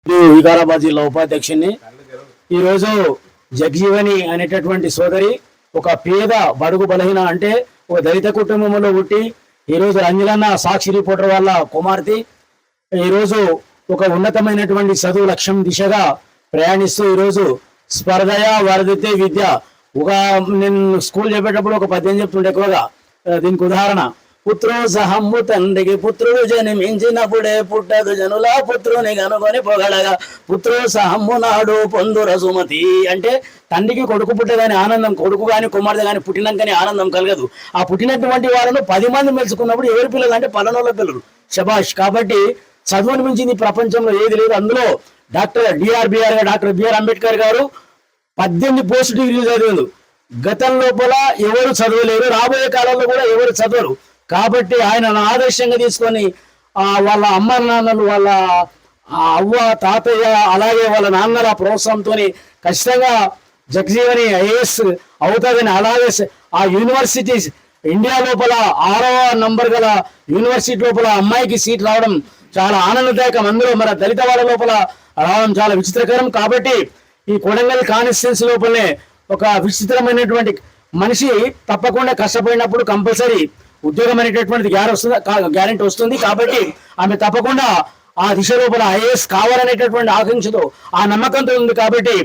వికారాబాద్ జిల్లా ఉపాధ్యక్షుని. ఈరోజు జగజీవని అనేటటువంటి సోదరి ఒక పేద బడుగు బలహీన అంటే ఒక దళిత కుటుంబంలో పుట్టి ఈరోజు రంజలన్న సాక్షి రిపోర్టర్ వాళ్ళ కుమార్తె ఈరోజు ఒక ఉన్నతమైనటువంటి చదువు లక్ష్యం దిశగా ప్రయాణిస్తూ ఈరోజు స్పర్ధయ వరదితే విద్య. ఒక నేను స్కూల్ చెప్పేటప్పుడు ఒక పద్యం చెప్తుండే ఎక్కువగా. దీనికి ఉదాహరణ, పుత్రో సహమ్ము తండ్రికి పుత్రుడు జన్మించినప్పుడే పుట్టదు జనుల పుత్రుని కనుగొని పొగడగా పుత్రో సహమ్ము నాడు పొందుర సుమతి. అంటే తండ్రికి కొడుకు పుట్టేదాని ఆనందం, కొడుకు కానీ కుమార్తె కానీ పుట్టినాకని ఆనందం కలగదు. ఆ పుట్టినటువంటి వాళ్ళను 10 మంది మెలుచుకున్నప్పుడు ఎవరి పిల్లలు అంటే పల్లనోళ్ళ పిల్లలు. శబాష్. కాబట్టి చదువుని మించింది ప్రపంచంలో ఏది లేదు. అందులో డాక్టర్ బిఆర్ అంబేద్కర్ గారు 18 పోస్ట్ డిగ్రీలు చదివారు. గతం లోపల ఎవరు చదవలేరు, రాబోయే కాలంలో కూడా ఎవరు చదవరు. కాబట్టి ఆయన ఆదర్శంగా తీసుకొని వాళ్ళ అమ్మ నాన్నలు, వాళ్ళ అవ్వ తాతయ్య, అలాగే వాళ్ళ నాన్నల ప్రోత్సాహంతో ఖచ్చితంగా జగజీవని ఐఏఎస్ అవుతుందని, అలాగే ఆ యూనివర్సిటీస్ ఇండియా లోపల 6వ నంబర్ గల యూనివర్సిటీ లోపల అమ్మాయికి సీట్ రావడం చాలా ఆనందదాయకం. అందులో మన దళిత వాళ్ళ లోపల రావడం చాలా విచిత్రకరం. కాబట్టి ఈ కొడంగల్ కాన్స్టిట్యున్సీ లోపలనే ఒక విచిత్రమైనటువంటి మనిషి తప్పకుండా కష్టపడినప్పుడు కంపల్సరీ ఉద్యోగం అనేటటువంటిది గ్యారెంటీ వస్తుంది. కాబట్టి ఆమె తప్పకుండా ఆ దిశ లోపల ఐఏఎస్ కావాలనేటటువంటి ఆకాంక్షతో, ఆ నమ్మకంతో ఉంది. కాబట్టి